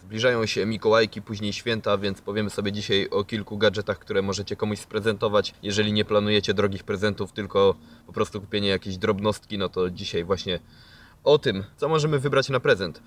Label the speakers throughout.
Speaker 1: Zbliżają się Mikołajki, później święta, więc powiemy sobie dzisiaj o kilku gadżetach, które możecie komuś sprezentować. Jeżeli nie planujecie drogich prezentów, tylko po prostu kupienie jakiejś drobnostki, no to dzisiaj właśnie o tym, co możemy wybrać na prezent.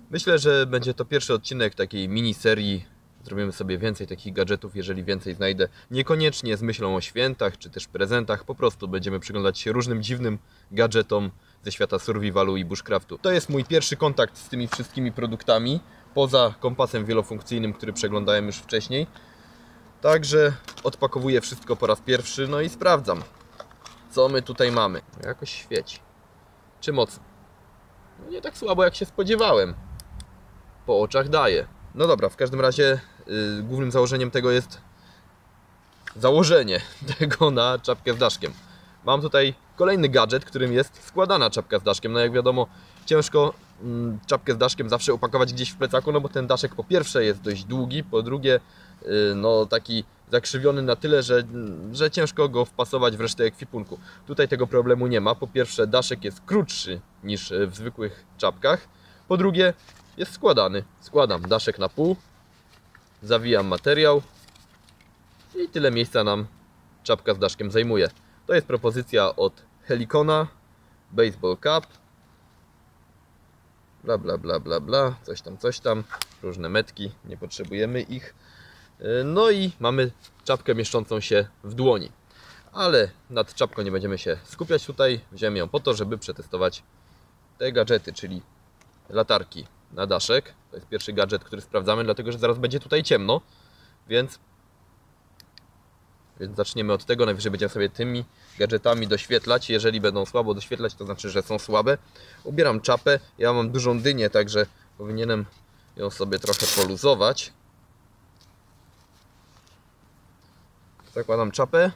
Speaker 1: Myślę, że będzie to pierwszy odcinek takiej miniserii. Zrobimy sobie więcej takich gadżetów, jeżeli więcej znajdę. Niekoniecznie z myślą o świętach, czy też prezentach. Po prostu będziemy przyglądać się różnym dziwnym gadżetom ze świata survivalu i bushcraftu. To jest mój pierwszy kontakt z tymi wszystkimi produktami. Poza kompasem wielofunkcyjnym, który przeglądałem już wcześniej. Także odpakowuję wszystko po raz pierwszy, no i sprawdzam, co my tutaj mamy. Jakoś świeci. Czy mocno? No nie tak słabo, jak się spodziewałem. Po oczach daje. No dobra, w każdym razie głównym założeniem tego jest założenie tego na czapkę z daszkiem. Mam tutaj kolejny gadżet, którym jest składana czapka z daszkiem. No jak wiadomo, ciężko czapkę z daszkiem zawsze upakować gdzieś w plecaku, no bo ten daszek po pierwsze jest dość długi, po drugie no taki zakrzywiony na tyle, że ciężko go wpasować w resztę ekwipunku. Tutaj tego problemu nie ma. Po pierwsze, daszek jest krótszy niż w zwykłych czapkach. Po drugie, jest składany. Składam daszek na pół, zawijam materiał i tyle miejsca nam czapka z daszkiem zajmuje. To jest propozycja od Helicona, baseball cap, bla bla bla bla bla, coś tam, różne metki, nie potrzebujemy ich. No i mamy czapkę mieszczącą się w dłoni. Ale nad czapką nie będziemy się skupiać tutaj. Wziąłem ją po to, żeby przetestować te gadżety, czyli latarki na daszek. To jest pierwszy gadżet, który sprawdzamy, dlatego że zaraz będzie tutaj ciemno, więc zaczniemy od tego. Najwyżej będziemy sobie tymi gadżetami doświetlać. Jeżeli będą słabo doświetlać, to znaczy, że są słabe. Ubieram czapę. Ja mam dużą dynię, także powinienem ją sobie trochę poluzować. Zakładam czapę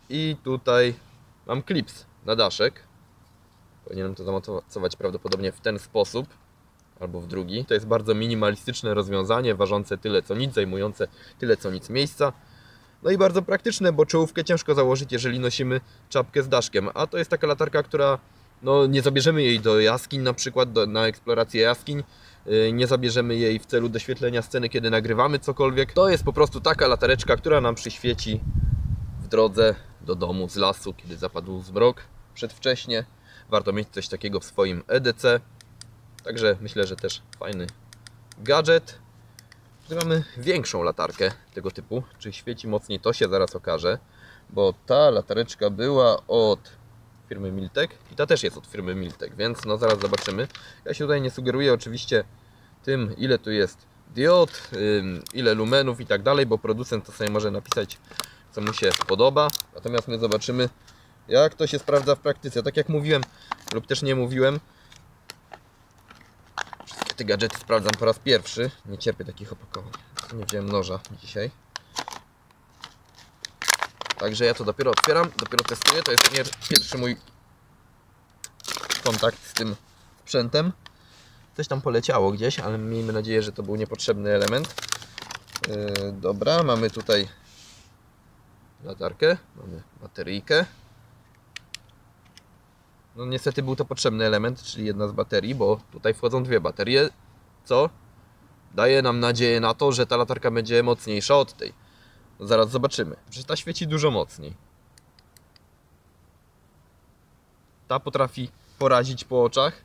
Speaker 1: i tutaj mam klips na daszek. Powinienem to zamocować prawdopodobnie w ten sposób albo w drugi. To jest bardzo minimalistyczne rozwiązanie, ważące tyle co nic, zajmujące tyle co nic miejsca. No i bardzo praktyczne, bo czołówkę ciężko założyć, jeżeli nosimy czapkę z daszkiem. A to jest taka latarka, która no, nie zabierzemy jej do jaskiń, na przykład na eksplorację jaskiń. Nie zabierzemy jej w celu doświetlenia sceny, kiedy nagrywamy cokolwiek. To jest po prostu taka latareczka, która nam przyświeci w drodze do domu z lasu, kiedy zapadł zmrok przedwcześnie. Warto mieć coś takiego w swoim EDC. Także myślę, że też fajny gadżet. Tutaj mamy większą latarkę tego typu. Czy świeci mocniej, to się zaraz okaże. Bo ta latareczka była od firmy Miltek i ta też jest od firmy Miltek, więc no zaraz zobaczymy. Ja się tutaj nie sugeruję oczywiście tym, ile tu jest diod, ile lumenów i tak dalej, bo producent to sobie może napisać, co mu się podoba. Natomiast my zobaczymy, jak to się sprawdza w praktyce. Tak jak mówiłem lub też nie mówiłem, wszystkie te gadżety sprawdzam po raz pierwszy. Nie cierpię takich opakowań. Nie wziąłem noża dzisiaj. Także ja to dopiero otwieram, dopiero testuję. To jest pierwszy mój kontakt z tym sprzętem. Coś tam poleciało gdzieś, ale miejmy nadzieję, że to był niepotrzebny element. Dobra, mamy tutaj latarkę, mamy bateryjkę. No niestety był to potrzebny element, czyli jedna z baterii, bo tutaj wchodzą dwie baterie, co daje nam nadzieję na to, że ta latarka będzie mocniejsza od tej. No zaraz zobaczymy. Przecież ta świeci dużo mocniej. Ta potrafi porazić po oczach,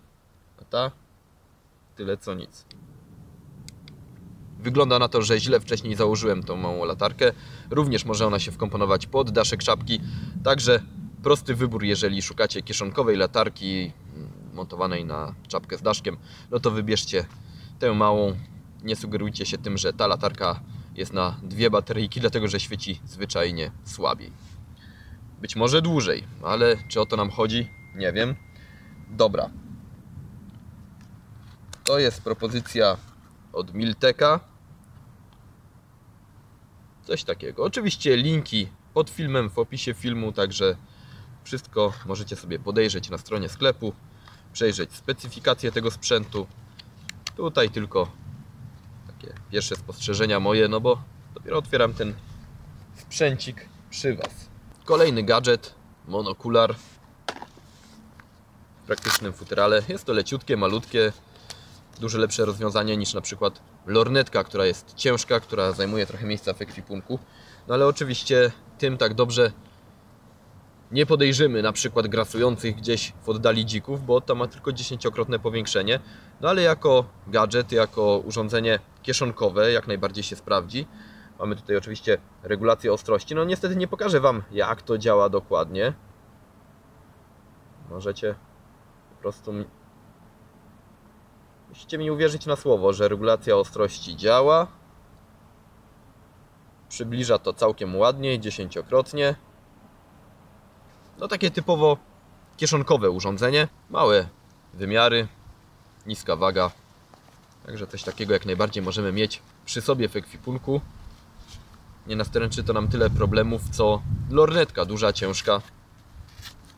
Speaker 1: a ta tyle co nic. Wygląda na to, że źle wcześniej założyłem tą małą latarkę. Również może ona się wkomponować pod daszek czapki. Także prosty wybór, jeżeli szukacie kieszonkowej latarki montowanej na czapkę z daszkiem, no to wybierzcie tę małą. Nie sugerujcie się tym, że ta latarka jest na dwie bateryjki, dlatego że świeci zwyczajnie słabiej. Być może dłużej, ale czy o to nam chodzi? Nie wiem. Dobra. To jest propozycja od Milteka. Coś takiego. Oczywiście linki pod filmem, w opisie filmu, także wszystko możecie sobie podejrzeć na stronie sklepu, przejrzeć specyfikację tego sprzętu. Tutaj tylko takie pierwsze spostrzeżenia moje, no bo dopiero otwieram ten sprzęcik przy Was. Kolejny gadżet, monokular w praktycznym futerale. Jest to leciutkie, malutkie. dużo lepsze rozwiązanie niż na przykład lornetka, która jest ciężka, która zajmuje trochę miejsca w ekwipunku. No ale oczywiście tym tak dobrze nie podejrzymy na przykład grasujących gdzieś w oddali dzików, bo to ma tylko 10-krotne powiększenie. No ale jako gadżet, jako urządzenie kieszonkowe jak najbardziej się sprawdzi. Mamy tutaj oczywiście regulację ostrości. No niestety nie pokażę Wam, jak to działa dokładnie. Możecie po prostu... Musicie mi uwierzyć na słowo, że regulacja ostrości działa. Przybliża to całkiem ładnie, 10-krotnie. No takie typowo kieszonkowe urządzenie. Małe wymiary, niska waga. Także coś takiego jak najbardziej możemy mieć przy sobie w ekwipunku. Nie nastręczy to nam tyle problemów co lornetka, duża, ciężka.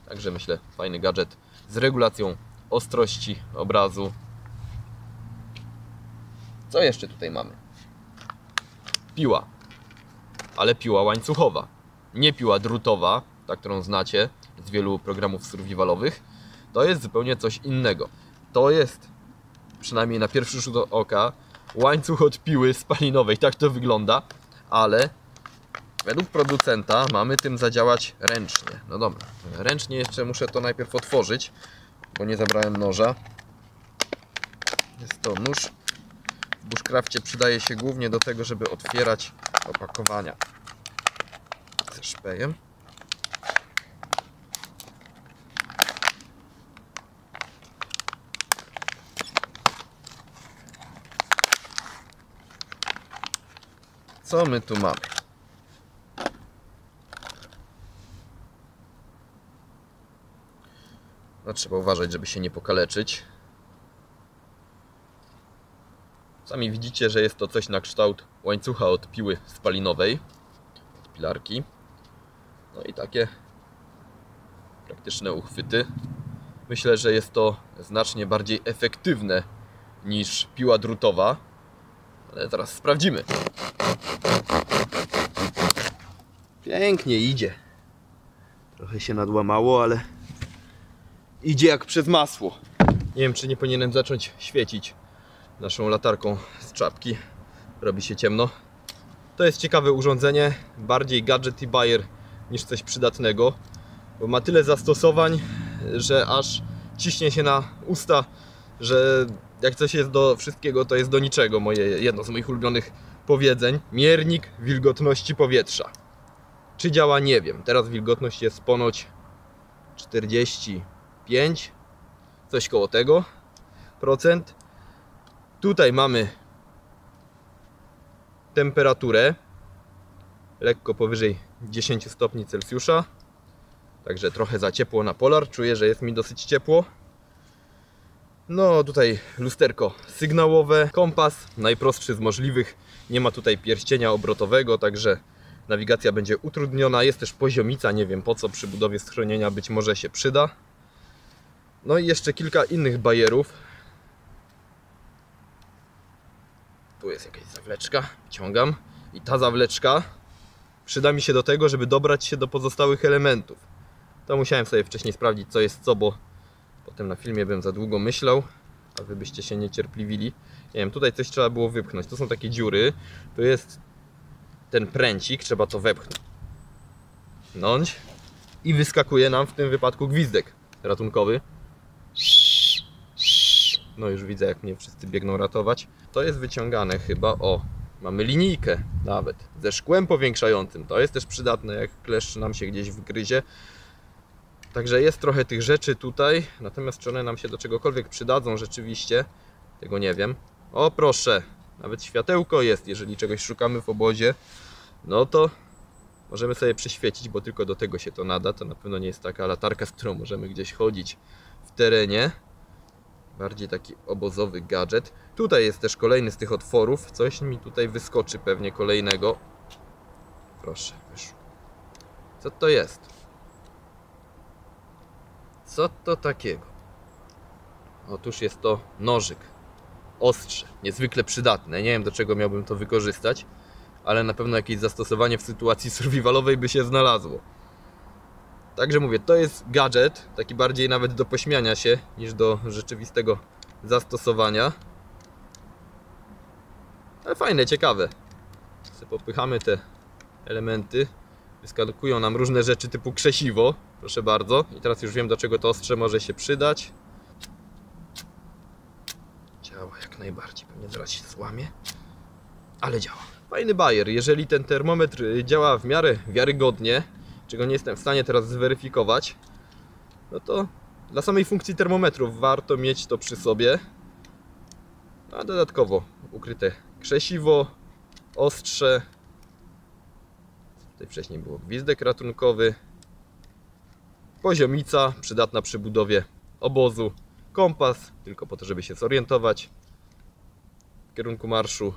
Speaker 1: Także myślę, fajny gadżet z regulacją ostrości obrazu. Co jeszcze tutaj mamy? Piła, ale piła łańcuchowa. Nie piła drutowa, ta którą znacie z wielu programów survivalowych. To jest zupełnie coś innego. To jest, przynajmniej na pierwszy rzut oka, łańcuch od piły spalinowej. Tak to wygląda, ale według producenta mamy tym zadziałać ręcznie. No dobra, ręcznie jeszcze muszę to najpierw otworzyć, bo nie zabrałem noża. Jest to nóż. W bushcrafcie przydaje się głównie do tego, żeby otwierać opakowania ze szpejem. Co my tu mamy? No, trzeba uważać, żeby się nie pokaleczyć. Sami widzicie, że jest to coś na kształt łańcucha od piły spalinowej, od pilarki. No i takie praktyczne uchwyty. Myślę, że jest to znacznie bardziej efektywne niż piła drutowa, ale zaraz sprawdzimy. Pięknie idzie. Trochę się nadłamało, ale idzie jak przez masło. Nie wiem, czy nie powinienem zacząć świecić naszą latarką z czapki. Robi się ciemno. To jest ciekawe urządzenie, bardziej gadżet i bajer niż coś przydatnego, bo ma tyle zastosowań, że aż ciśnie się na usta, że jak coś jest do wszystkiego, to jest do niczego. Jedno z moich ulubionych powiedzeń. Miernik wilgotności powietrza. Czy działa? Nie wiem. Teraz wilgotność jest ponoć 45, coś koło tego procent. Tutaj mamy temperaturę lekko powyżej 10 stopni Celsjusza. Także trochę za ciepło na polar. Czuję, że jest mi dosyć ciepło. No tutaj lusterko sygnałowe, kompas najprostszy z możliwych. Nie ma tutaj pierścienia obrotowego, także nawigacja będzie utrudniona. Jest też poziomica, nie wiem po co, przy budowie schronienia być może się przyda. No i jeszcze kilka innych bajerów. Tu jest jakaś zawleczka, wciągam. I ta zawleczka przyda mi się do tego, żeby dobrać się do pozostałych elementów. To musiałem sobie wcześniej sprawdzić, co jest co, bo potem na filmie bym za długo myślał, a wy byście się niecierpliwili. Nie wiem, tutaj coś trzeba było wypchnąć. To są takie dziury. Tu jest ten pręcik, trzeba to wepchnąć. I wyskakuje nam w tym wypadku gwizdek ratunkowy. No już widzę, jak mnie wszyscy biegną ratować. To jest wyciągane chyba, o, mamy linijkę nawet ze szkłem powiększającym. To jest też przydatne, jak kleszcz nam się gdzieś wgryzie. Także jest trochę tych rzeczy tutaj, natomiast czy one nam się do czegokolwiek przydadzą rzeczywiście, tego nie wiem. O proszę, nawet światełko jest, jeżeli czegoś szukamy w obozie, no to możemy sobie przyświecić, bo tylko do tego się to nada. To na pewno nie jest taka latarka, z którą możemy gdzieś chodzić w terenie. Bardziej taki obozowy gadżet. Tutaj jest też kolejny z tych otworów. Coś mi tutaj wyskoczy pewnie kolejnego. Proszę, wyszło. Co to jest? Co to takiego? Otóż jest to nożyk. Ostrze. Niezwykle przydatne. Nie wiem, do czego miałbym to wykorzystać, ale na pewno jakieś zastosowanie w sytuacji survivalowej by się znalazło. Także mówię, to jest gadżet, taki bardziej nawet do pośmiania się niż do rzeczywistego zastosowania. Ale fajne, ciekawe. Sobie popychamy te elementy. Wyskakują nam różne rzeczy typu krzesiwo. Proszę bardzo. I teraz już wiem, do czego to ostrze może się przydać. Działa jak najbardziej. Pewnie zaraz się złamie. Ale działa. Fajny bajer. Jeżeli ten termometr działa w miarę wiarygodnie, czego nie jestem w stanie teraz zweryfikować, no to dla samej funkcji termometrów warto mieć to przy sobie. A dodatkowo ukryte krzesiwo, ostrze. Tutaj wcześniej było gwizdek ratunkowy. Poziomica przydatna przy budowie obozu. Kompas, tylko po to, żeby się zorientować w kierunku marszu.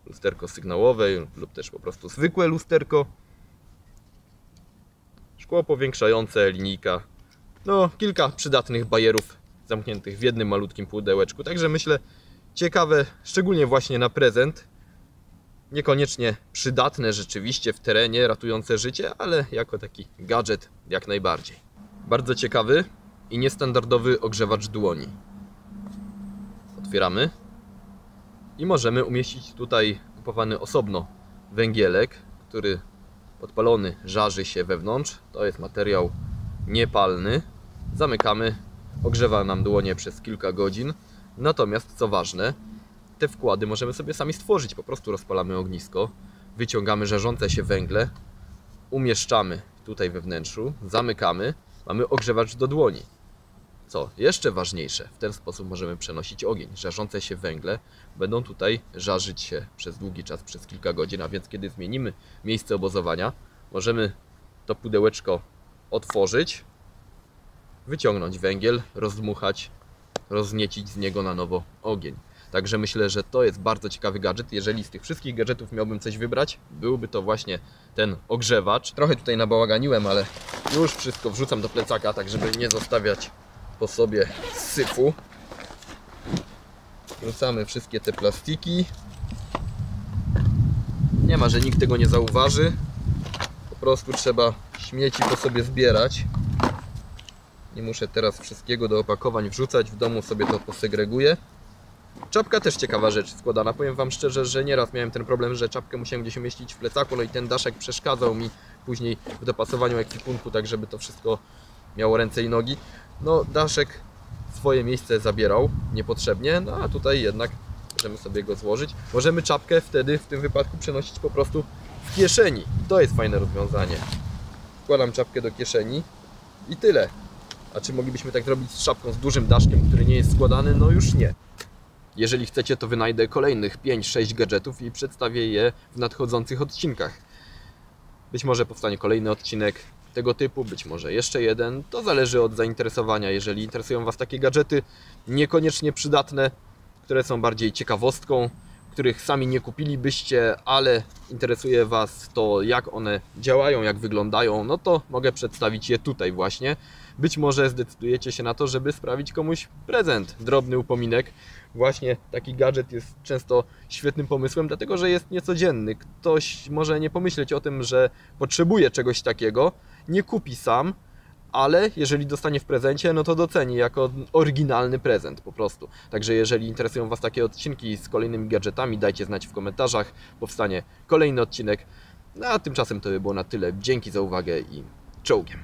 Speaker 1: Lusterko sygnałowe lub też po prostu zwykłe lusterko. Szkło powiększające, linijka. No, kilka przydatnych bajerów zamkniętych w jednym malutkim pudełeczku. Także myślę, ciekawe, szczególnie właśnie na prezent. Niekoniecznie przydatne rzeczywiście w terenie, ratujące życie, ale jako taki gadżet jak najbardziej. Bardzo ciekawy i niestandardowy ogrzewacz dłoni. Otwieramy i możemy umieścić tutaj kupowany osobno węgielek, który podpalony żarzy się wewnątrz. To jest materiał niepalny. Zamykamy, ogrzewa nam dłonie przez kilka godzin. Natomiast co ważne, te wkłady możemy sobie sami stworzyć. Po prostu rozpalamy ognisko, wyciągamy żarzące się węgle, umieszczamy tutaj we wnętrzu, zamykamy, mamy ogrzewacz do dłoni. Co jeszcze ważniejsze, w ten sposób możemy przenosić ogień. Żarzące się węgle będą tutaj żarzyć się przez długi czas, przez kilka godzin, a więc kiedy zmienimy miejsce obozowania, możemy to pudełeczko otworzyć, wyciągnąć węgiel, rozdmuchać, rozniecić z niego na nowo ogień. Także myślę, że to jest bardzo ciekawy gadżet. Jeżeli z tych wszystkich gadżetów miałbym coś wybrać, byłby to właśnie ten ogrzewacz. Trochę tutaj nabałaganiłem, ale już wszystko wrzucam do plecaka, tak żeby nie zostawiać po sobie syfu. Wrzucamy wszystkie te plastiki. Nie ma, że nikt tego nie zauważy. Po prostu trzeba śmieci po sobie zbierać. Nie muszę teraz wszystkiego do opakowań wrzucać. W domu sobie to posegreguję. Czapka też ciekawa rzecz składana. Powiem Wam szczerze, że nieraz miałem ten problem, że czapkę musiałem gdzieś umieścić w plecaku, no i ten daszek przeszkadzał mi później w dopasowaniu ekwipunku, tak żeby to wszystko miało ręce i nogi. No, daszek swoje miejsce zabierał niepotrzebnie, no a tutaj jednak możemy sobie go złożyć. Możemy czapkę wtedy, w tym wypadku, przenosić po prostu w kieszeni. To jest fajne rozwiązanie. Wkładam czapkę do kieszeni i tyle. A czy moglibyśmy tak zrobić z czapką z dużym daszkiem, który nie jest składany? No już nie. Jeżeli chcecie, to wynajdę kolejnych 5-6 gadżetów i przedstawię je w nadchodzących odcinkach. Być może powstanie kolejny odcinek tego typu, być może jeszcze jeden. To zależy od zainteresowania. Jeżeli interesują Was takie gadżety niekoniecznie przydatne, które są bardziej ciekawostką, których sami nie kupilibyście, ale interesuje Was to, jak one działają, jak wyglądają, no to mogę przedstawić je tutaj właśnie. Być może zdecydujecie się na to, żeby sprawić komuś prezent, drobny upominek. Właśnie taki gadżet jest często świetnym pomysłem, dlatego że jest niecodzienny. Ktoś może nie pomyśleć o tym, że potrzebuje czegoś takiego, nie kupi sam, ale jeżeli dostanie w prezencie, no to doceni jako oryginalny prezent po prostu. Także jeżeli interesują Was takie odcinki z kolejnymi gadżetami, dajcie znać w komentarzach, powstanie kolejny odcinek. No a tymczasem to by było na tyle. Dzięki za uwagę i czołgiem.